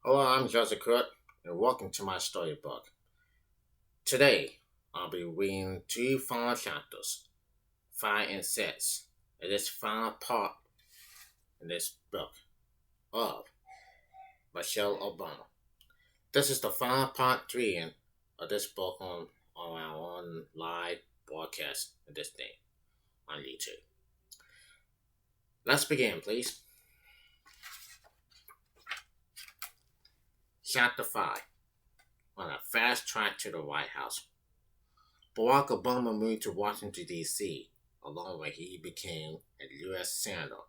Hello, I'm Joseph Crudup, and welcome to my storybook. Today, I'll be reading two final chapters, 5 and 6, in this final part in this book of Michelle Obama. This is the final part 3 of this book on our own live broadcast of this day on YouTube. Let's begin, please. Chapter 5, on a fast track to the White House. Barack Obama moved to Washington, D.C., along when he became a U.S. Senator.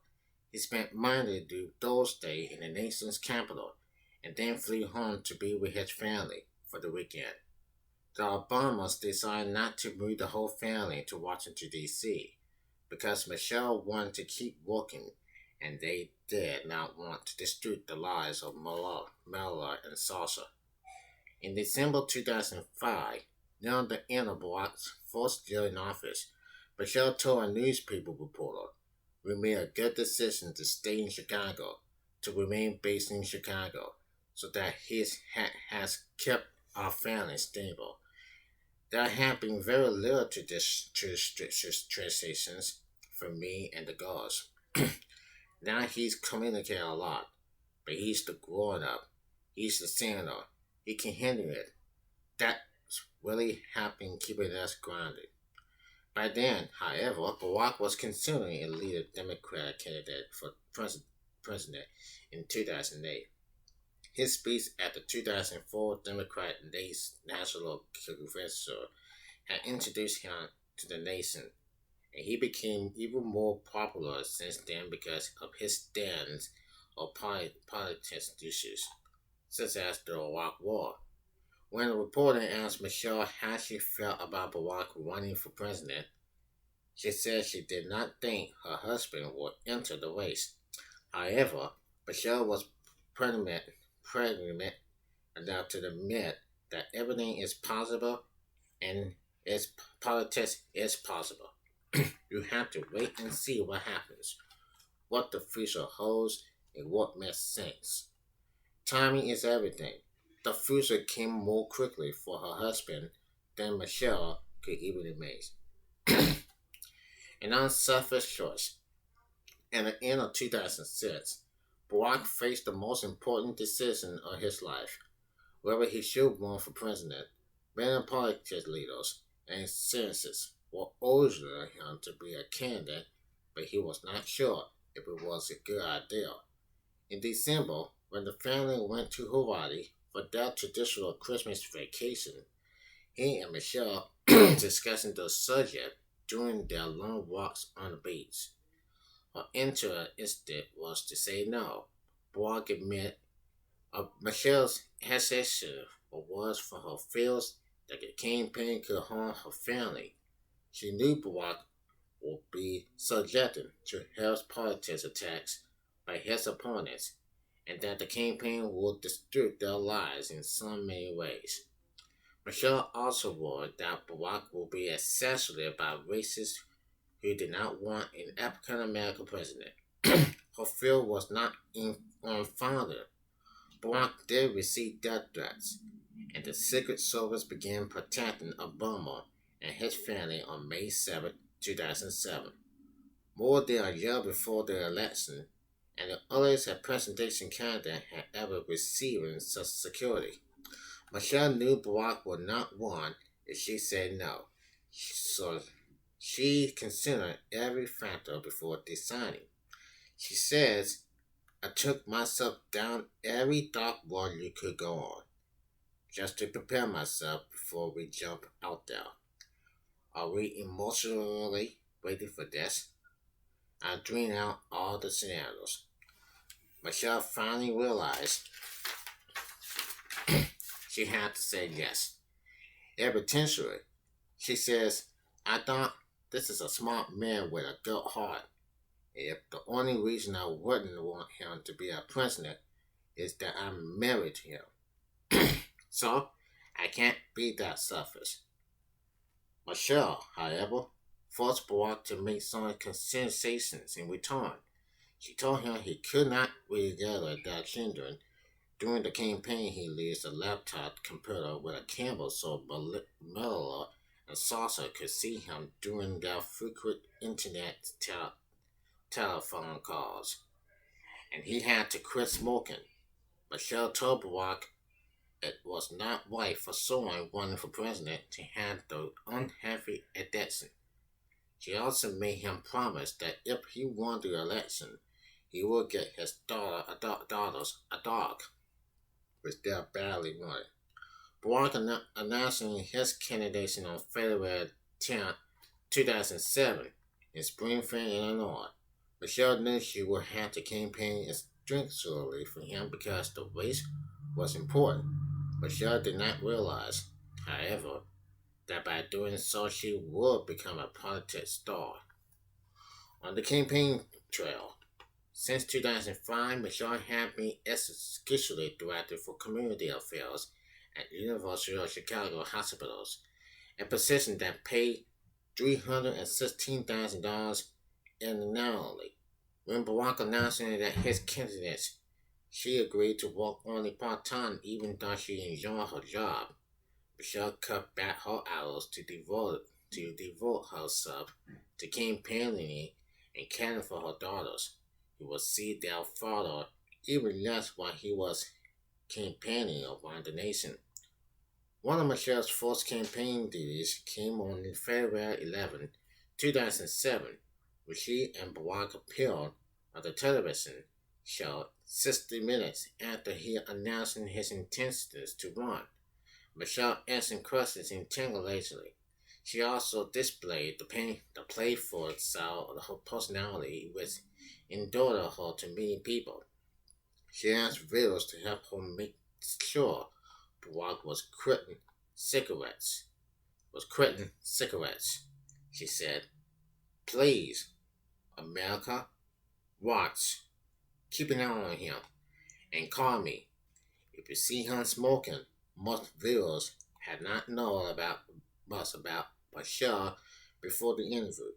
He spent Monday through Thursday in the nation's capital and then flew home to be with his family for the weekend. The Obamas decided not to move the whole family to Washington, D.C. because Michelle wanted to keep working and they did not want to disturb the lives of Mela and Sasha. In December 2005, near the end of Barack's first year in office, Michelle told a newspaper reporter, "We made a good decision to stay in Chicago, to remain based in Chicago, so that has kept our family stable. There have been very little to this transitions for me and the girls. Now he's communicating a lot, but he's the grown up. He's the senator. He can handle it. That's really helping keeping us grounded." By then, however, Barack was considering a leader Democratic candidate for president in 2008. His speech at the 2004 Democratic National Convention had introduced him to the nation, and he became even more popular since then because of his stance on politics issues, such as the Iraq War. When a reporter asked Michelle how she felt about Barack running for president, she said she did not think her husband would enter the race. However, Michelle was pregnant enough to admit that everything is possible and its politics is possible. You have to wait and see what happens, what the future holds, and what makes sense. Timing is everything. The future came more quickly for her husband than Michelle could even imagine. An unselfish choice. At the end of 2006, Barack faced the most important decision of his life, whether he should run for president. Many political leaders and senators were urging him to be a candidate, but he was not sure if it was a good idea. In December, when the family went to Hawaii for their traditional Christmas vacation, he and Michelle discussing the subject during their long walks on the beach. Her initial instinct was to say no. Barack admitted Michelle's hesitation was for her fears that the campaign could harm her family. She knew Barack would be subjected to health politics attacks by his opponents, and that the campaign would disturb their lives in so many ways. Michelle also warned that Barack would be assassinated by racists who did not want an African American president. Her fear was not unfounded. Barack did receive death threats, and the Secret Service began protecting Obama and his family on May 7, 2007, more than a year before the election, and the earliest a presidential candidate had ever received such security. Michelle knew Barack would not run if she said no, so she considered every factor before deciding. She says, "I took myself down every dark road you could go on, just to prepare myself before we jump out there. Are we emotionally ready for this?" I dreamed out all the scenarios. Michelle finally realized she had to say yes. Eventually, she says, "I thought this is a smart man with a good heart. If the only reason I wouldn't want him to be a president is that I'm married to him. So, I can't be that selfish." Michelle, however, forced Barack to make some concessions in return. She told him he could not regather their children During the campaign, he leased a laptop computer with a camera so Miller and Saucer could see him during their frequent internet telephone calls. And he had to quit smoking. Michelle told Barack it was not right for someone running for president to have the unhappy addiction. She also made him promise that if he won the election, he would get his daughters a dog, which they badly wanted. Barack announcing his candidacy on February 10, 2007, in Springfield, Illinois. Michelle knew she would have to campaign extensively for him because the race was important. Michelle did not realize, however, that by doing so she would become a politics star. On the campaign trail, since 2005, Michelle had been executive director for community affairs at University of Chicago hospitals, a position that paid $316,000 annually. When Barack announced that his candidacy, she agreed to work only part-time even though she enjoyed her job. Michelle cut back her hours to devote herself to campaigning and caring for her daughters, who would see their father even less while he was campaigning around the nation. One of Michelle's first campaign duties came on February 11, 2007, when she and Barack appeared on the television show 60 Minutes after he announced his intentions to run. Michelle answered questions intelligently. She also displayed the playful side of her personality, which endeared her to many people. She asked viewers to help her make sure Barack was quitting cigarettes. She said, "Please, America, watch. Keep an eye on him and call me. If you see him smoking." Most viewers had not known much about Bashar before the interview,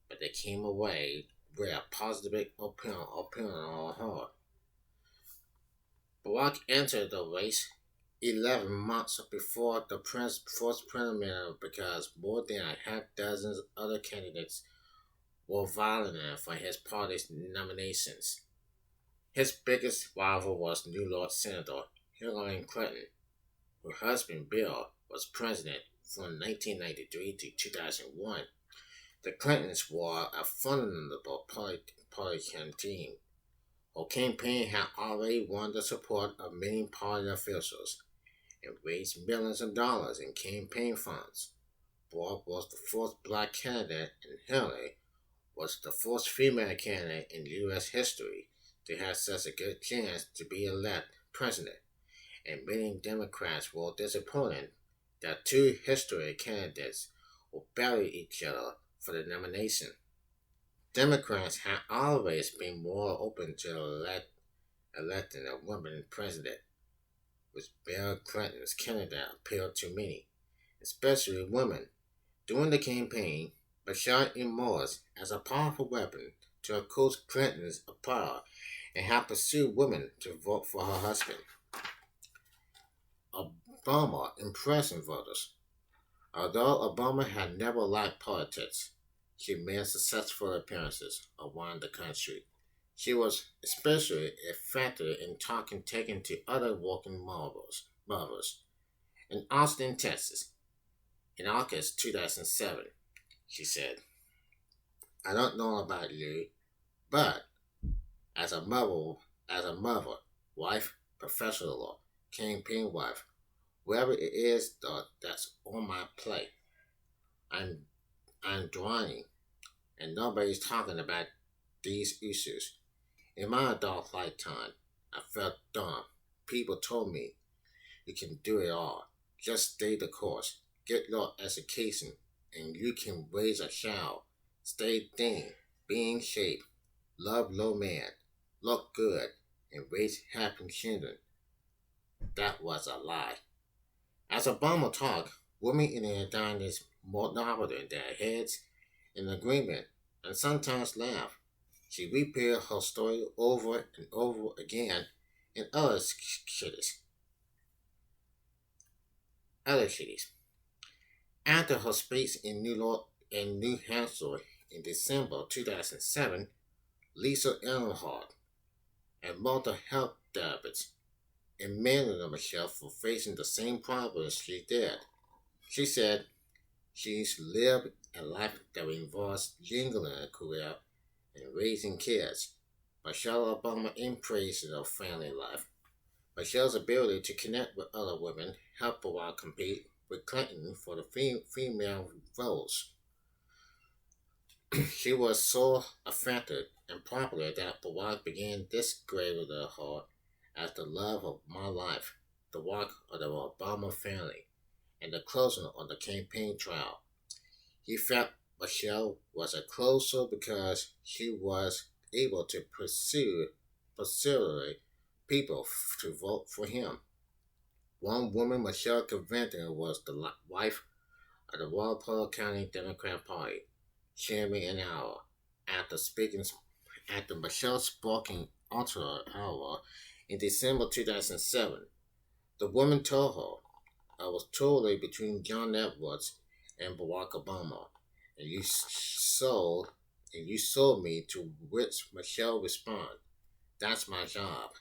but they came away with a positive opinion on her. Barack entered the race 11 months before the first primary because more than a half dozen other candidates were vying for his party's nominations. His biggest rival was New York Senator Hillary Clinton. Her husband Bill was president from 1993 to 2001. The Clintons were a formidable political team. Her campaign had already won the support of many party officials and raised millions of dollars in campaign funds. Bob was the first black candidate, and Hillary was the first female candidate in U.S. history to have such a good chance to be elected president. And many Democrats were disappointed that two historic candidates would battle each other for the nomination. Democrats had always been more open to electing a woman president, which Bill Clinton's candidate appealed to many, especially women. During the campaign, Bashar emerged as a powerful weapon to oppose Clinton's power and have pursued women to vote for her husband. Obama impressed voters. Although Obama had never liked politics, she made successful appearances around the country. She was especially effective in talking to other working mothers. In Austin, Texas, in August 2007, she said, "I don't know about you, but as a mother, wife, professional, campaign wife, wherever it is that's on my plate, I'm drowning, and nobody's talking about these issues. In my adult lifetime, I felt dumb. People told me, you can do it all. Just stay the course, get your education, and you can raise a child. Stay thin, be in shape, love low man, look good, and raise happy children." That was a lie. As Obama talked, women in the audience nodded their heads in agreement and sometimes laughed. She repeated her story over and over again and cities. Other cities. After her speech in New York and New Hampshire in December 2007, Lisa Earnhardt, a mental health therapist, admitted Michelle for facing the same problems she did. She said she's lived a life that involves jingling a career and raising kids. Michelle Obama embraced her family life. Michelle's ability to connect with other women helped Barack compete with Clinton for the female votes. She was so effective and popular that Barack began describing her as the love of my life, the work of the Obama family, and the closing of the campaign trail. He felt Michelle was a closer because she was able to persuade people to vote for him. One woman Michelle convinced was the wife of the Walpole County Democrat Party, Chairman an hour after Michelle spoke onto her hour in December 2007. The woman told her, "I was totally between John Edwards and Barack Obama, and you sold me," to which Michelle responded, "That's my job."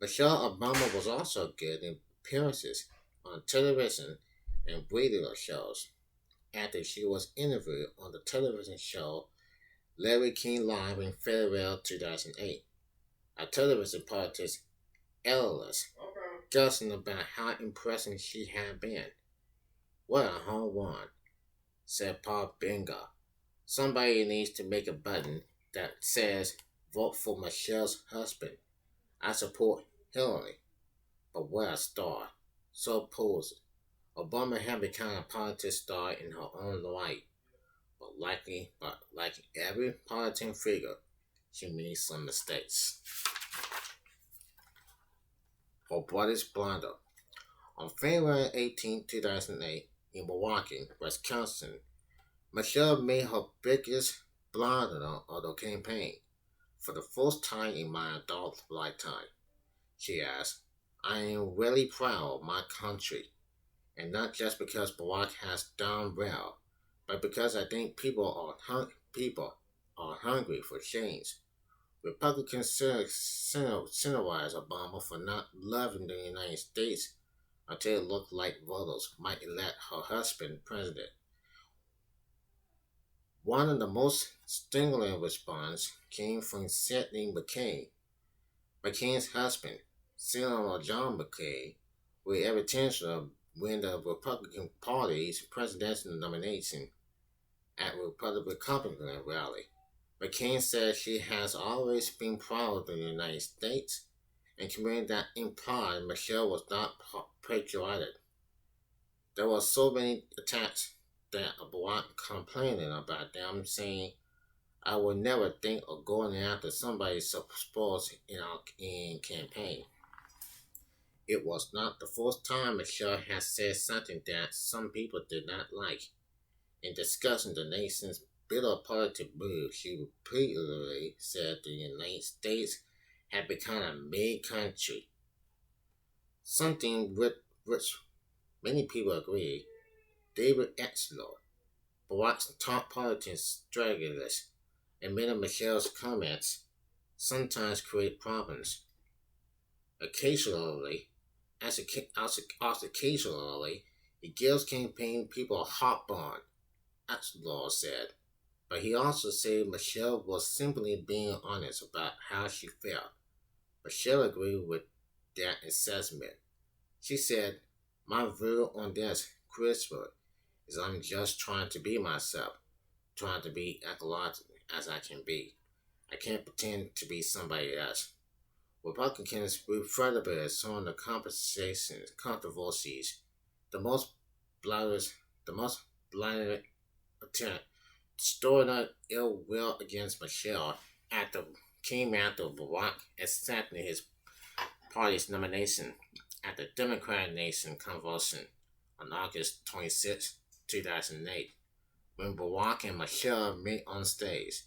Michelle Obama was also good in appearances on television and radio shows after she was interviewed on the television show Larry King Live in February 2008. A television politics analyst gushing about how impressive she had been. "What a home run," said Paul Benga. "Somebody needs to make a button that says, 'Vote for Michelle's husband.' I support Hillary." But what a star. So posed. Obama had become a politics star in her own right. But like every politician figure, she made some mistakes. Her brother's blunder. On February 18, 2008, in Milwaukee, Wisconsin, Michelle made her biggest blunder of the campaign. "For the first time in my adult lifetime," she asked, "I am really proud of my country, and not just because Barack has done well, but because I think people are hungry for change." Republicans criticized Obama for not loving the United States until it looked like voters might elect her husband president. One of the most stinging responses came from Sidney McCain, McCain's husband, Senator John McCain, with every intention of win the Republican Party's presidential nomination at a Republican rally. McCain said she has always been proud of the United States and commented that implied Michelle was not patriotic. There were so many attacks that Barack complaining about them, saying, "I would never think of going after somebody's supporters in campaign." It was not the first time Michelle has said something that some people did not like. In discussing the nation's bitter political move, she repeatedly said the United States had become a made country, something with which many people agree. David Exler, Barack's top politics strategist, admitted Michelle's comments sometimes create problems. Occasionally, occasionally, it gives campaign people a heartburn, Exler said. But he also said Michelle was simply being honest about how she felt. Michelle agreed with that assessment. She said, "My view on this, Christopher, is I'm just trying to be myself, trying to be ecological as I can be. I can't pretend to be somebody else." Republicans regrettably saw the controversies, the most blinded, the most blinded attempt to store ill will against Michelle came after Barack accepted his party's nomination at the Democratic Nation Convention on August 26, 2008. When Barack and Michelle met on stage,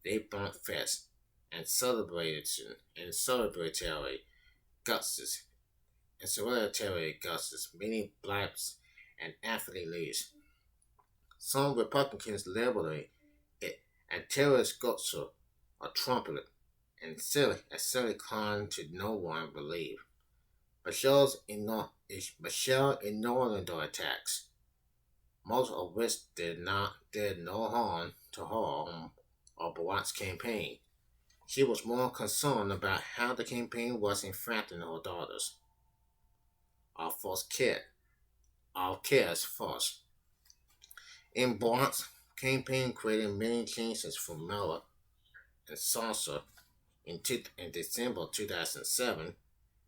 they bumped fists and celebratory gusts and hereditary gusts, many blacks and athlete leads. Some Republicans labeled it a terrorist guster, a trumpet, and a silly con to no one believe. Michelle ignored the attacks, most of which did no harm to her or Barack's campaign. She was more concerned about how the campaign was infecting her daughters. Our first kid, our kids first. In Barack's campaign created many changes for Miller and Salsa in December 2007.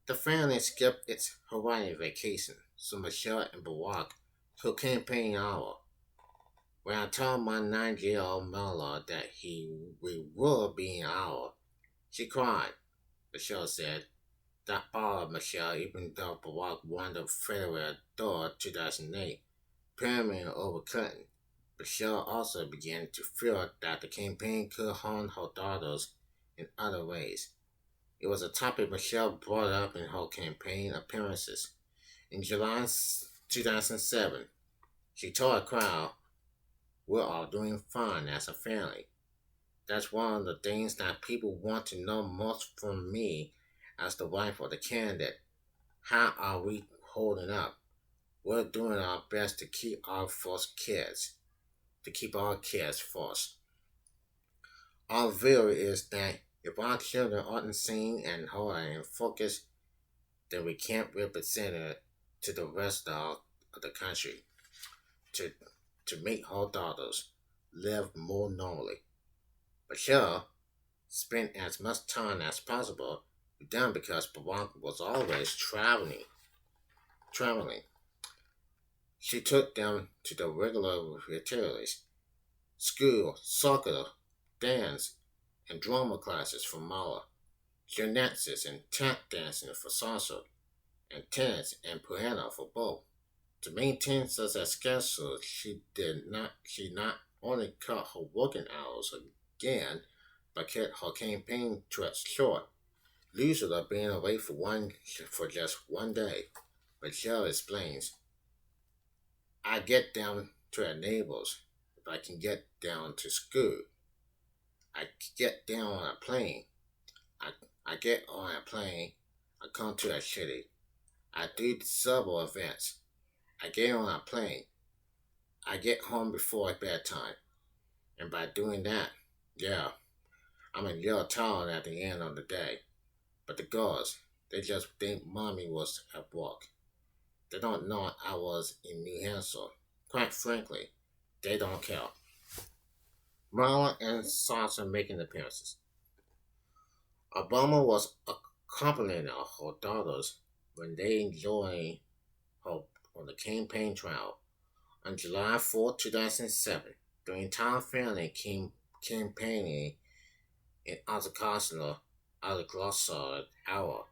The family skipped its Hawaii vacation, so Michelle and Barack took campaign hour. When I told my 9-year-old Miller that we would be in hour, she cried. Michelle said that bothered Michelle even though Barack won the federal door 2008 primary over Clinton. Michelle also began to fear that the campaign could harm her daughters in other ways. It was a topic Michelle brought up in her campaign appearances. In July 2007, she told a crowd, "We're all doing fine as a family. That's one of the things that people want to know most from me as the wife of the candidate. How are we holding up? We're doing our best to keep our kids first. Our view is that if our children aren't seen and heard and focused, then we can't represent it to the rest of the country to, to make our daughters live more normally." Michelle spent as much time as possible with them because Barack was always traveling. She took them to the regular rituals, school, soccer, dance, and drama classes for Mala, gymnastics and tap dancing for salsa, and tennis and piano for both. To maintain such a schedule, she not only cut her working hours again, but kept her campaign trips short. Usually being away for just one day. Michelle explains, "I get down to our neighbors if I can get down to school. I get down on a plane. I, I get on a plane. I come to a city. I do several events. I get on a plane. I get home before bedtime. And by doing that, yeah, I'm a little tired at the end of the day. But the girls, they just think mommy was at work. They don't know I was in New Hampshire. Quite frankly, they don't care." Marla and Sasha making appearances. Obama was accompanying her daughters when they joined her on the campaign trail on July 4, 2007. The entire family came campaigning in Atacasa hour.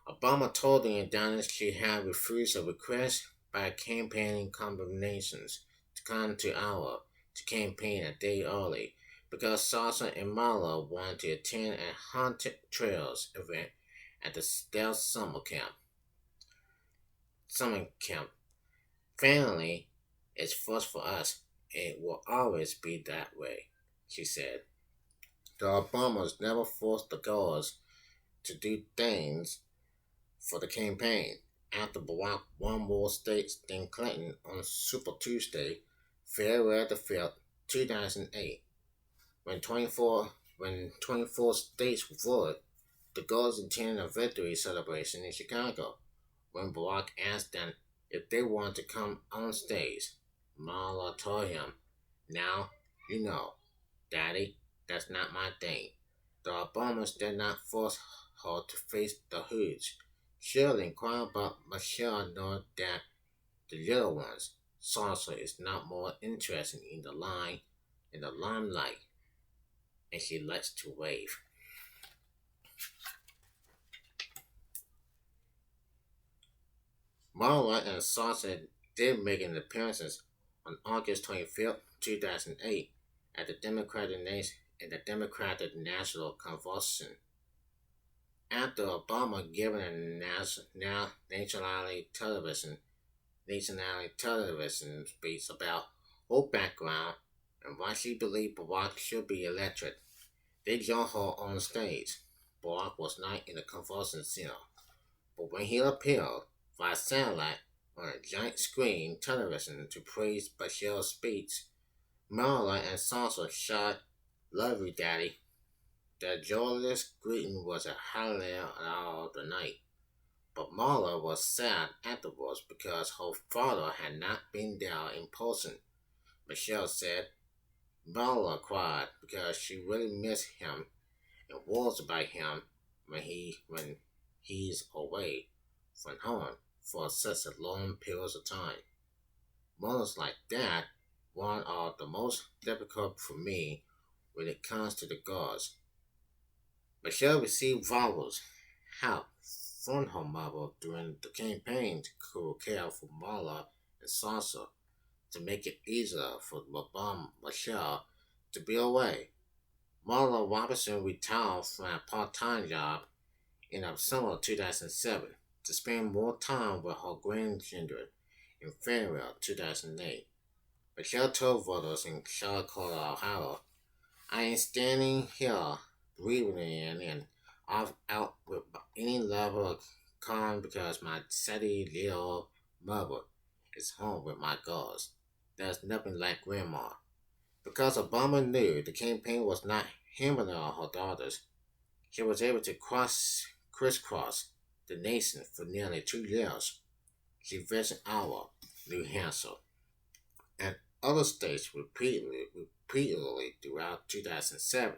Obama told the indictment she had refused a request by campaigning combinations to come to Iowa to campaign a day early because Sasha and Marla wanted to attend a haunted trails event at the Dell Summer camp. "Family is first for us, and it will always be that way," she said. The Obamas never forced the girls to do things for the campaign. After Barack won more states than Clinton on Super Tuesday, February the 5th, 2008, when 24 states voted, the girls attended a victory celebration in Chicago. When Barack asked them if they wanted to come on stage, Marla told him, "Now, you know, Daddy, that's not my thing." The Obamas did not force her to face the hoods. She'll inquire about Michelle knowing that the little ones, Sansa is not more interested in the limelight, and she likes to wave. Marla and Sansa did make an appearance on August 25th, 2008 at the Democratic National Convention. After Obama giving a nationality television speech about her background and why she believed Barack should be elected, they joined her on stage. Barack was not in the convention center, but when he appeared via satellite on a giant screen television to praise Bashir's speech, Marla and Sansa shot "Love You, Daddy." The joyous greeting was a highlight of the night, but Marla was sad afterwards because her father had not been there in person. Michelle said Marla cried because she really missed him and worries about him when he's away from home for such a long period of time. Moments like that, one of the most difficult for me when it comes to the gods. Michelle received vowels help from her mother during the campaign to care for Marla and Sansa to make it easier for Michelle to be away. Marla Robinson retired from a part-time job in the summer of 2007 to spend more time with her grandchildren in February of 2008. Michelle told voters in Charlotte, Ohio, I ain't standing here breathing in and out with any level of calm because my steady little mother is home with my girls. There's nothing like grandma. Because Obama knew the campaign was not him and her daughters, she was able to crisscross the nation for nearly 2 years. She visited Iowa, New Hampshire, and other states repeatedly throughout 2007.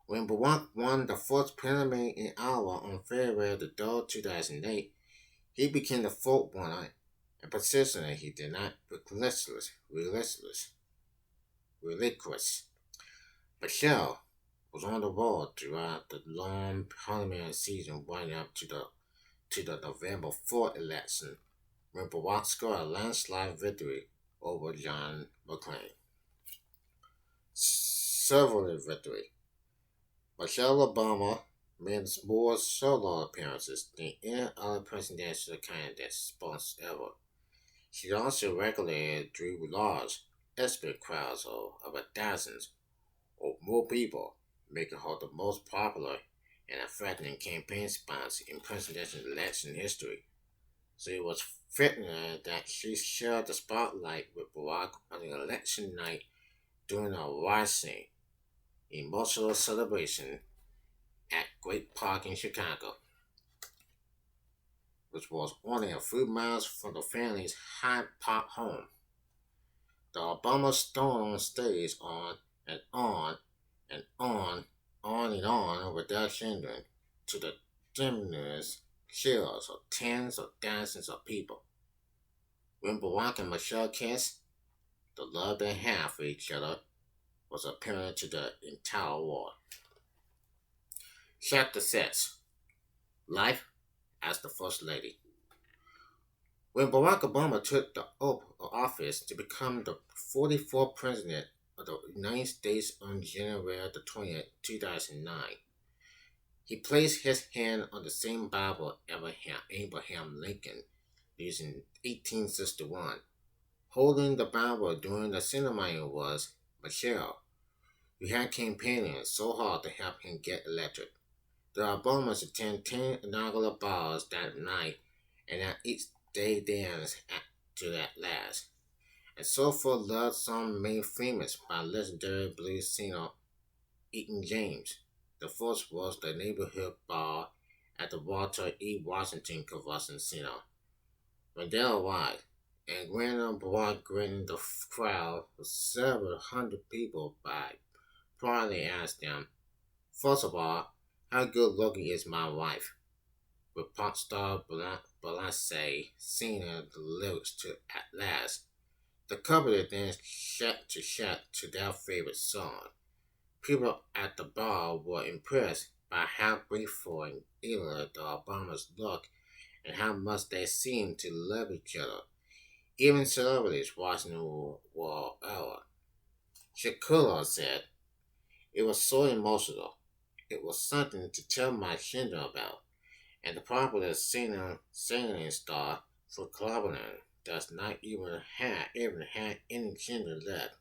When Barack won the fourth primary in Iowa on February the 3rd, 2008, he became the fourth winner, a position he did not relinquish. Michelle was on the road throughout the long parliamentary season running up to the November 4th election when Barack scored a landslide victory over John McCain. Several victory. Michelle Obama made more solo appearances than any other presidential candidate sponsor ever. She also regularly drew large, expert crowds of a dozens or more people, making her the most popular and threatening campaign sponsor in presidential election history. So it was fitting that she shared the spotlight with Barack on the election night during a rising, emotional celebration at Great Park in Chicago, which was only a few miles from the family's Hyde Park home. The Obama storm stays on and on and on and on without children to the diminished cheers of tens of thousands of people. When Barack and Michelle kissed, the love they had for each other was apparent to the entire world. Chapter 6: Life as the First Lady. When Barack Obama took the oath of office to become the 44th President of the United States on January the 20th, 2009, he placed his hand on the same Bible Abraham Lincoln used in 1861. Holding the Bible during the ceremony was Michelle, who had campaigning so hard to help him get elected. The Obamas attended 10 inaugural balls that night, and at each they danced to that last. And so for love song made famous by legendary blues singer Eaton James. The first was the neighborhood bar at the Walter E. Washington Convention Center. When they arrived, and Grandma Barack greeted the crowd with several hundred people by proudly asked them, first of all, how good looking is my wife? With pop star Beyonce singing the lyrics to At Last. The couple then shout to their favorite song. People at the bar were impressed by how grateful and eager the Obamas looked and how much they seemed to love each other. Even celebrities watching were over. Shakula said, it was so emotional. It was something to tell my children about, and the popular singing star for Cleveland does not even have any children left.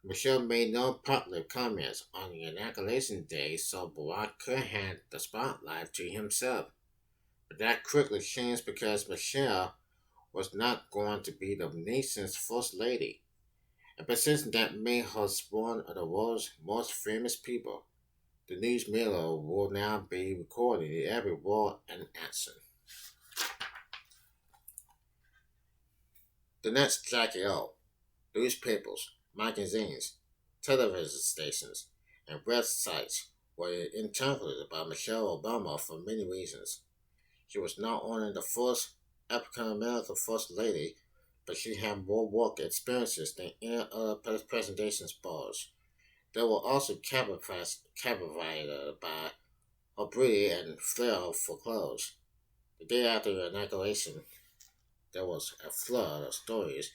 Michelle made no public comments on the inauguration day, so Barack could have the spotlight to himself. But that quickly changed because Michelle was not going to be the nation's first lady, a position that made her one of the world's most famous people. The news media will now be recording every word and action. The next Jackie O. Newspapers, magazines, television stations, and websites were interpreted by Michelle Obama for many reasons. She was not only the first African American First Lady, but she had more work experiences than any other presentation bars. They were also captivated by her beauty and flair for clothes. The day after her inauguration, there was a flood of stories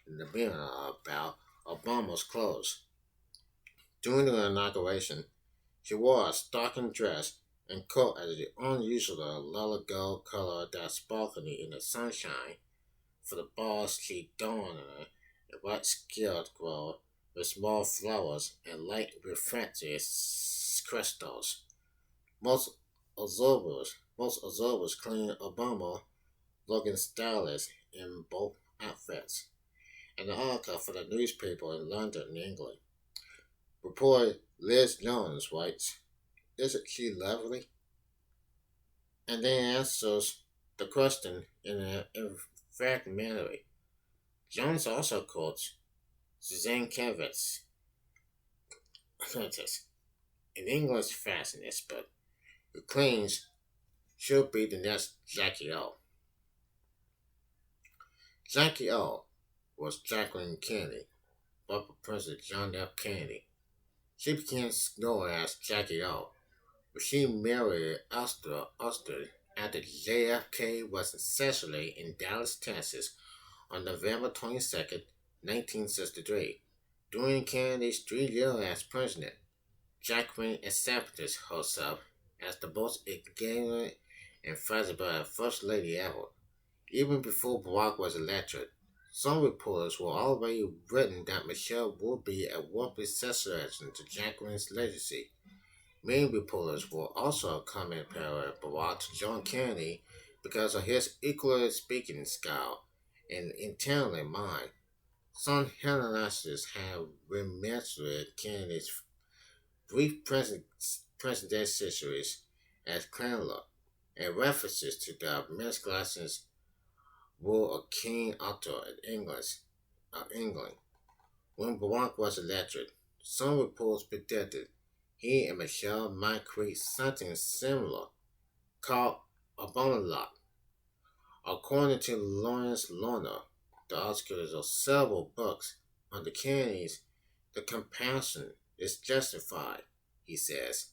in the media about Obama's clothes. During the inauguration, she wore a stocking dress and coat as the unusual leather gold color that sparkled in the sunshine. For the balls, she donned a white skilled gown with small flowers and light refractory crystals. Most observers claimed Obama looking stylish in both outfits. An article for the newspaper in London, England, reported Liz Jones writes, "Isn't she lovely?" And then answers the question in a fragmentary. Jones also quotes Suzanne Kravitz, an English fashion expert, who claims she'll be the next Jackie O. Jackie O was Jacqueline Kennedy, but for President John F. Kennedy. She became known as Jackie O, but she married Austin after JFK was assassinated in Dallas, Texas on November 22nd, 1963. During Kennedy's 3 years as president, Jacqueline established herself as the most engaging and fashionable First Lady ever. Even before Barack was elected, some reporters were already written that Michelle would be a worthy successor to Jacqueline's legacy. Many reporters were also comparing Barack to John Kennedy because of his equally speaking style and intelligent mind. Some analysts have remastered Kennedy's brief presidential as Cranlock, and references to the masculations rule of King Arthur England. When Barack was elected, some reports predicted he and Michelle might create something similar called Obama Lock. According to Lawrence Lerner, the author of several books on the Kennedys, the comparison is justified, he says.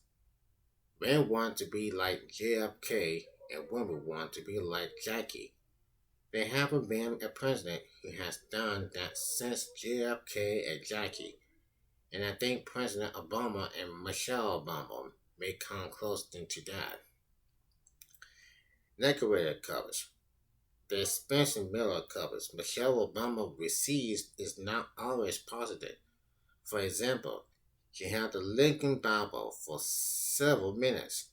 Men want to be like JFK and women want to be like Jackie. There haven't been a president who has done that since JFK and Jackie, and I think President Obama and Michelle Obama may come close to that. Decorated covers. The expensive mirror covers Michelle Obama receives is not always positive. For example, she had the Lincoln Bible for several minutes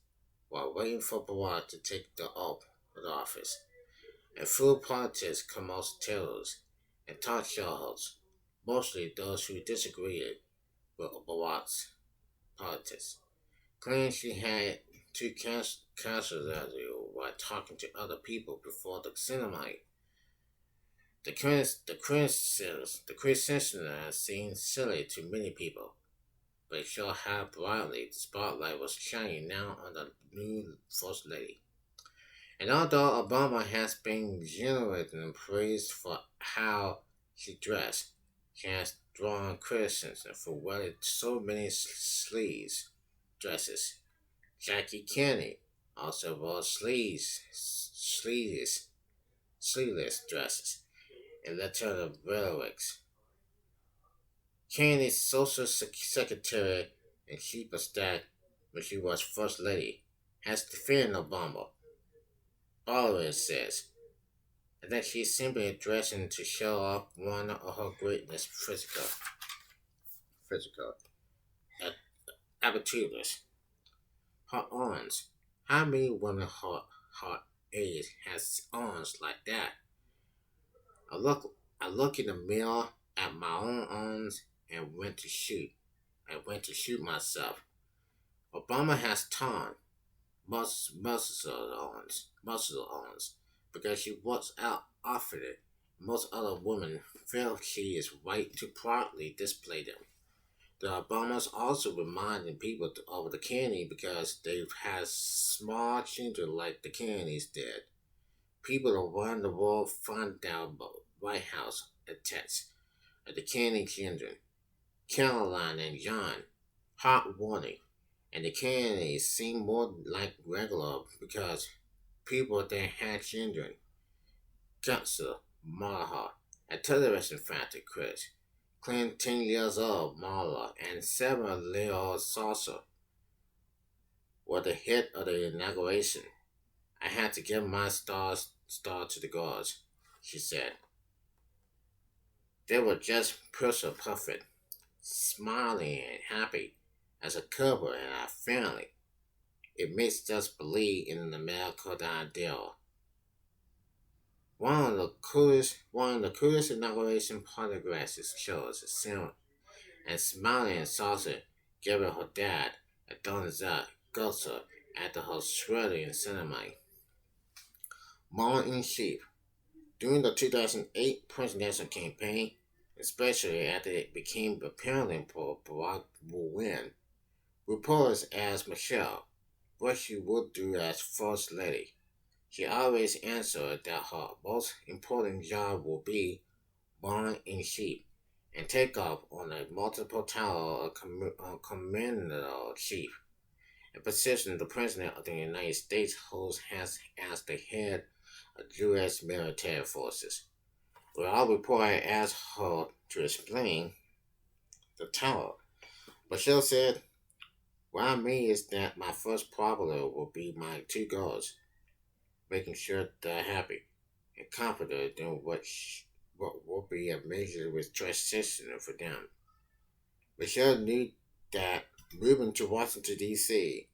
while waiting for Barack to take the oath of office. And through politics comes terrorists and talk show hosts, mostly those who disagreed with Barack's politics, claimed she had to cancel that while talking to other people before the ceremony. The criticism seemed silly to many people, but it showed how brightly the spotlight was shining now on the new First Lady. And although Obama has been generally praised for how she dressed, she has drawn criticism for wearing so many dresses. Jackie Kennedy also wore sleeveless dresses and Latin rhetorics. Kennedy's social secretary and chief of staff when she was First Lady, has defended Obama, always says, and that she's simply dressing to show off one of her greatness physical abilities. Her arms. How many women her age has arms like that? I look I look in the mirror at my own arms and went to shoot. I went to shoot myself. Obama has torn muscle arms because she works out often. Most other women feel she is right to proudly display them. The Obamas also reminding people of the Kennedy because they've had small children like the Kennedys did. People around the world find out about White House attacks at the Kennedy children, Caroline and John, hot warning, and the Kennedys seem more like regular because people that had children, cancer, Marha, a television factor Chris, Clint 10 years old Marla, and 7-year-old Saucer were the hit of the inauguration. I had to give my star to the guards, she said. They were just picture perfect, smiling and happy as a couple and our family. It makes us believe in the American ideal. One of the coolest inauguration photographs shows Sam and smiling and saucer giving her dad a thumbs up guster after her shredding ceremony. More in sheep. During the 2008 presidential campaign, especially after it became apparent Barack would win, reporters asked Michelle what she would do as First Lady. She always answered that her most important job would be born in sheep and take off on a multiple tower of commander-in-chief, a position the President of the United States holds as the head of U.S. military forces. Well, our reporter asked her to explain the tower, but she said, "What I mean is that my first problem will be my two girls, making sure they're happy and confident in what will be a major with transition for them." Michelle knew that moving to Washington, D.C.,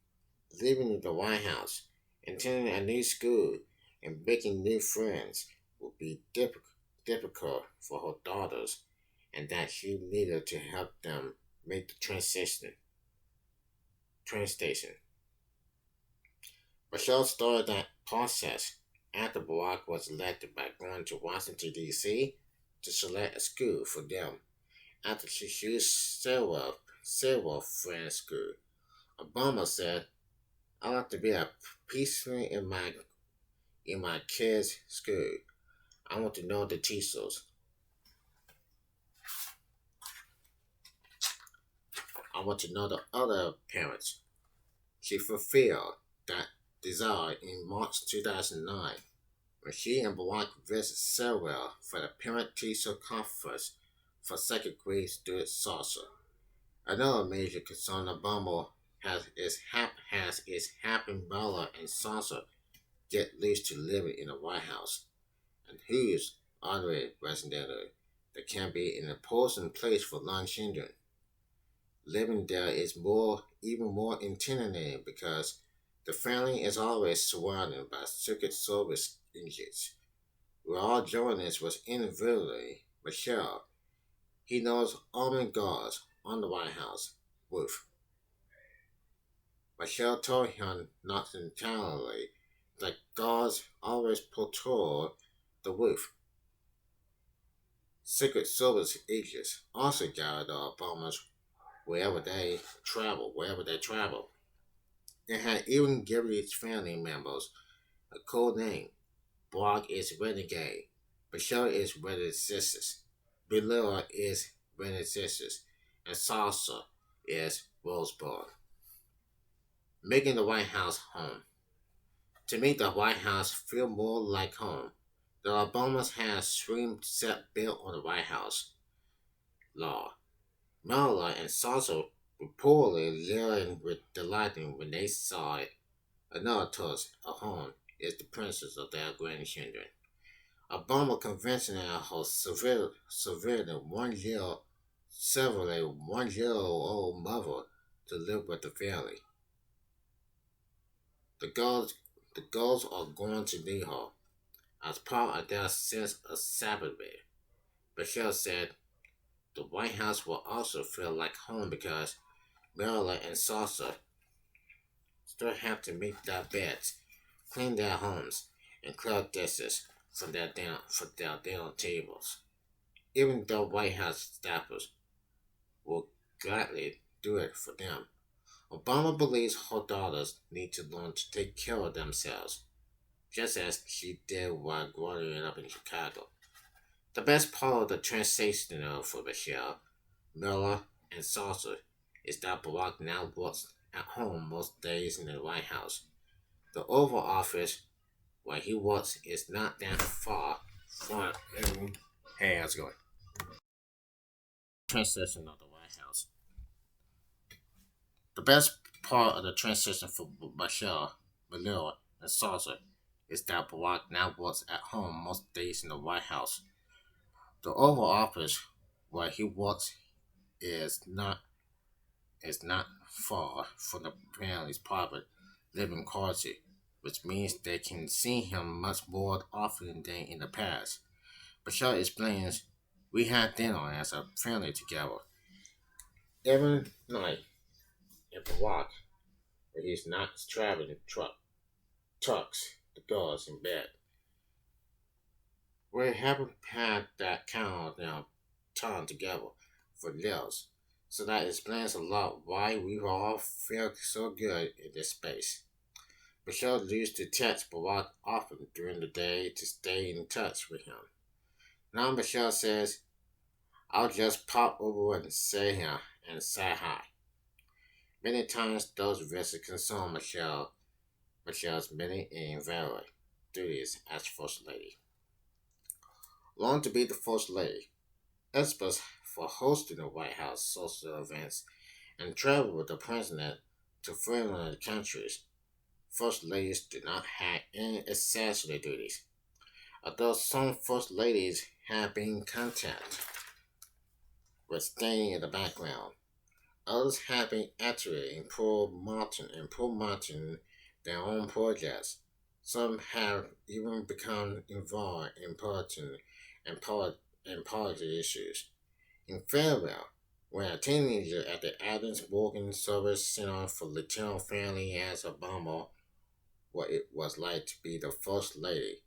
living in the White House, attending a new school, and making new friends would be difficult for her daughters, and that she needed to help them make the train station. Michelle started that process after Barack was elected by going to Washington, D.C. to select a school for them after she chose several friends' school. Obama said, "I like to be a policeman in my kids' school. I want to know the teachers. I want to know the other parents." She fulfilled that desire in March 2009 when she and Barack visited Sewell for the Parent Teacher Conference for second grade student salsa. Another major concern Obama has having Bella and Salsa get used to living in the White House, and whose honorary representative that can be an important place for young children. Living there is even more intimidating because the family is always surrounded by Secret Service agents. We all join us was individually Michelle. He knows armed guards on the White House roof. Michelle told him not entirely that guards always patrol the roof. Secret Service agents also guide the Obamas wherever they travel. They had even given its family members a code name. Brock is Renegade. Michelle is Renegade Sisters. Below is Renegade Sisters. And Salsa is Rosebud. Making the White House home. To make the White House feel more like home, the Obamas had a stream set built on the White House law. Marla and Salsa reportedly leering with delight when they saw it. Another toast, a home, is the princess of their grandchildren. A bomber convention host severely 1 year old mother to live with the family. The girls, the girls are going to need her as part of their sense of savagery. Michelle said the White House will also feel like home because Maryland and Salsa still have to make their beds, clean their homes, and clear dishes from their dinner tables. Even though White House staffers will gladly do it for them, Obama believes her daughters need to learn to take care of themselves, just as she did while growing up in Chicago. The best part of the transition for Michelle, Miller, and Salsa is that Barack now works at home most days in the White House. The Oval Office, where he works, is not that far from. Hey, how's it going? Transition of the White House. The best part of the transition for Michelle, Manila, and Salsa is that Barack now works at home most days in the White House. The Oval Office, where he works, is not far from the family's private living quarters, which means they can see him much more often than in the past. Michelle explains, "We had dinner as a family together every night in Barack, but he's not traveling tucks the girls in bed. We haven't had that kind of time together for years." So that explains a lot why we all feel so good in this space. Michelle used to text Barack often during the day to stay in touch with him. Now Michelle says, "I'll just pop over and say hi and say hi." Many times those visits concern Michelle's many and varied duties as First Lady. Long to be the First Lady, experts for hosting the White House social events and travel with the President to friendly countries. First Ladies do not have any accessory duties, although some First Ladies have been content with staying in the background. Others have been active in promoting their own projects. Some have even become involved in policy issues. In farewell, when a teenager at the Adams Morgan Service Center for Latino Family asked Obama what it was like to be the First Lady,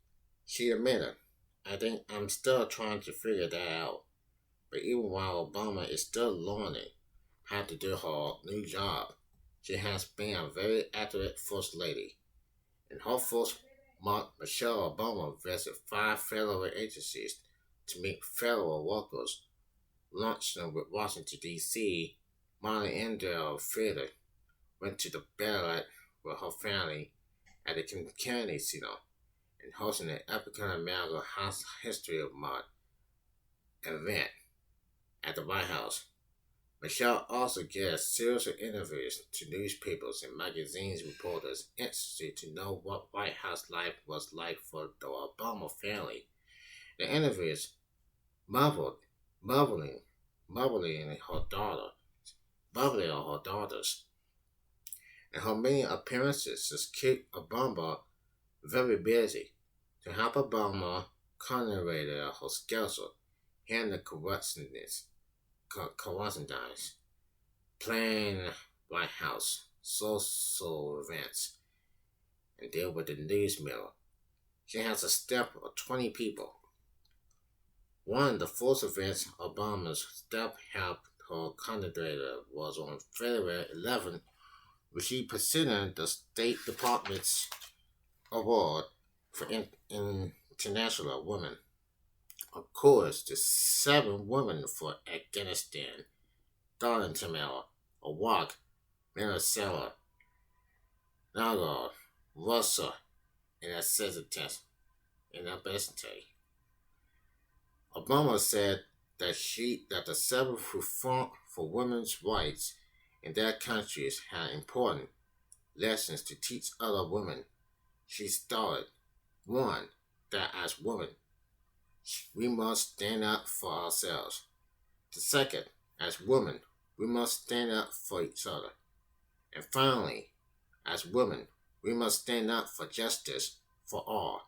she admitted, "I think I'm still trying to figure that out." But even while Obama is still learning how to do her new job, she has been a very accurate First Lady. In her first month, Michelle Obama visited 5 federal agencies to meet federal workers, launched with Washington, D.C., Molly Endell Theater, went to the ballet with her family at the Kennedy Center, and hosting an African American History Month event at the White House. Michelle also gives series of interviews to newspapers and magazines reporters interested to know what White House life was like for the Obama family. The interviews marveled, marveling, marveling in her daughter, marveling on her daughters, and her many appearances just keep Obama very busy. To help Obama coordinate her schedule, handle correspondence, plan White House social events, and deal with the news mill. She has a staff of 20 people. One of the first events Obama's staff helped her coordinate was on February 11th, where she presented the State Department's award for international women. Of course, the 7 women for Afghanistan, Darling Tamara, Awak, Minnesota, Nagar, Russia, and and obesity. Obama said that the 7 who fought for women's rights in their countries had important lessons to teach other women. She started one, that as women, we must stand up for ourselves. The second, as women, we must stand up for each other. And finally, as women, we must stand up for justice for all.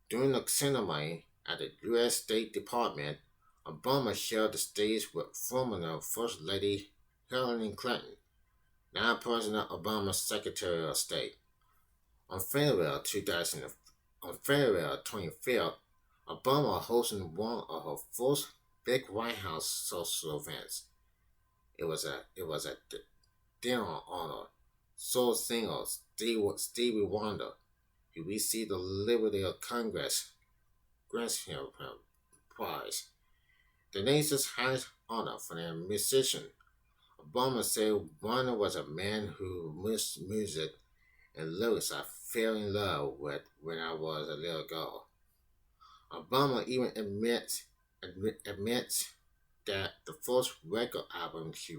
During the ceremony at the U.S. State Department, Obama shared the stage with former First Lady Hillary Clinton, now President Obama's Secretary of State. On February 2000, on February 25th, Obama hosted one of her first big White House social events. It was a dinner honor soul singer Stevie Wonder, who received the Liberty of Congress Grantham Prize, the nation's highest honor for a musician. Obama said Wonder was a man who missed music and lyrics I fell in love with when I was a little girl. Obama even admits that the first record album she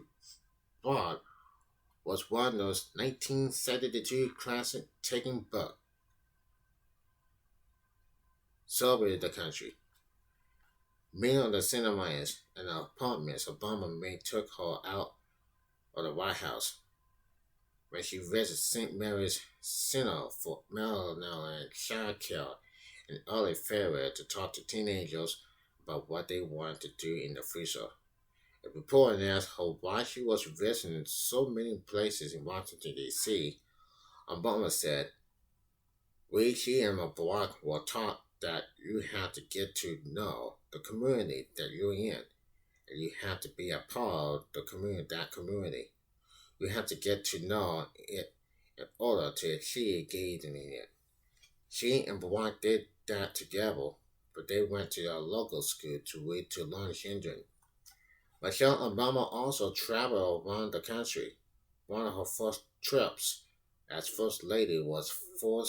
bought was Wander's 1972 classic Taking Book, celebrated the country. Many of the cinemas and apartments Obama made took her out of the White House when she visited St. Mary's Center for Mental and Child Care in early February to talk to teenagers about what they wanted to do in the future. A reporter asked her why she was visiting so many places in Washington, D.C. Obama said, "We, she, and Barack were taught that you have to get to know the community that you're in, and you have to be a part of that community. You have to get to know it in order to achieve engaging in it." She and Barack did that together, but they went to a local school to read to learn children. Michelle Obama also traveled around the country. One of her first trips as First Lady was for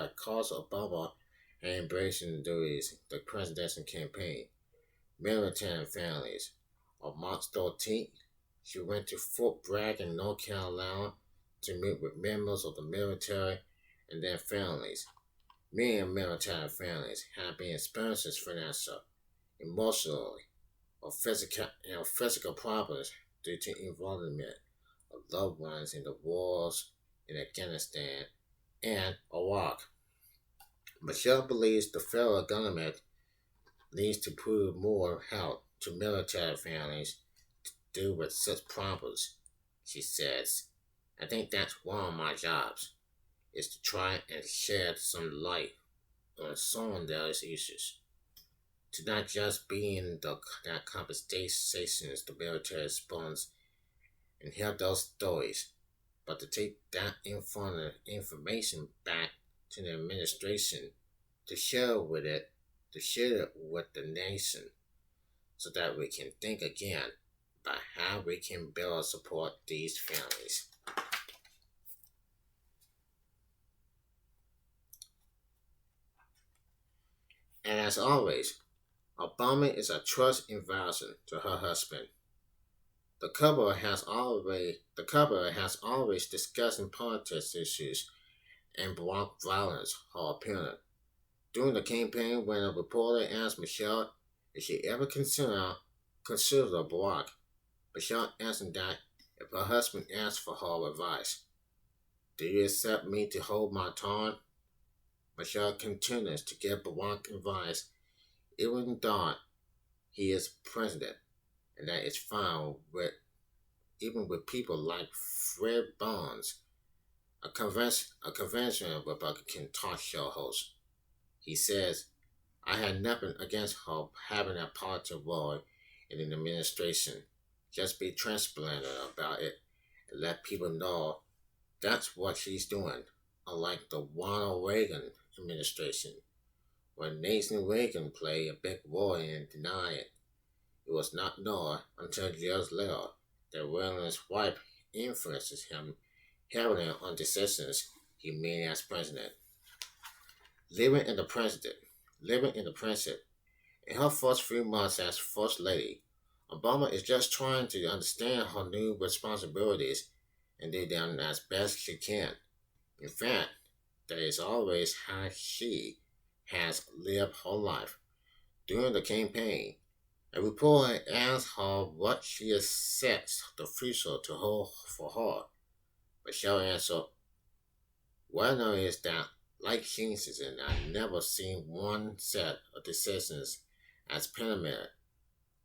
a cause Obama had embracing during the presidential campaign, military families. On March 13th, she went to Fort Bragg in North Carolina to meet with members of the military and their families. Many military families have been experiencing financial, emotional, or physical problems due to involvement of loved ones in the wars in Afghanistan and Iraq. Michelle believes the federal government needs to provide more help to military families to deal with such problems. She says, "I think that's one of my jobs, is to try and shed some light on some of those issues. To not just be in that conversations the military response and hear those stories, but to take that information back to the administration to share it with the nation, so that we can think again about how we can better support these families." And as always, Obama is a trust advisor to her husband. The couple has always discussed politics issues and block violence, her opponent. During the campaign, when a reporter asked Michelle if she ever considered Barack, Michelle answered that if her husband asked for her advice, "Do you accept me to hold my tongue?" Michelle continues to give Barack advice even though he is president, and that is fine with even with people like Fred Barnes, a conventional Republican talk show host. He says, "I had nothing against her having a positive role in an administration. Just be transparent about it and let people know that's what she's doing." Unlike the Ronald Reagan administration, when Nathan Reagan played a big role in denying it, it was not known until years later that Reagan's wife influences him heavily on decisions he made as president. Living in the president, living in the president. In her first few months as First Lady, Obama is just trying to understand her new responsibilities and do them as best she can. In fact, that is always how she has lived her life. During the campaign, a reporter asked her what she expects the future to hold for her. Michelle answered, "What I know is that, like Kingston, I've never seen one set of decisions as permanent.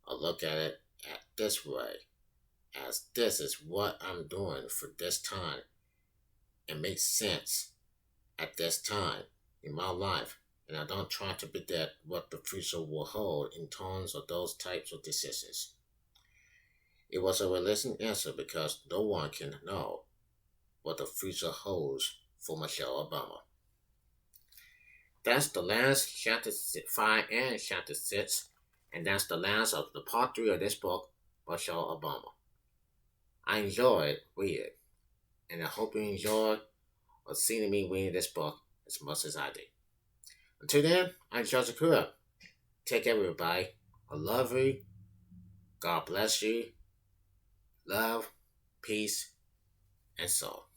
I look at it at this way, as this is what I'm doing for this time and makes sense at this time in my life, and I don't try to predict what the future will hold in terms of those types of decisions." It was a realistic answer because no one can know what the future holds for Michelle Obama. That's the last chapter 5 and chapter 6, and that's the last of the part 3 of this book, Michelle Obama. I enjoyed reading, and I hope you enjoyed or seeing me reading this book as much as I did. Until then, I'm Joseph Crudup. Take care, everybody. I love you. God bless you. Love, peace, and soul.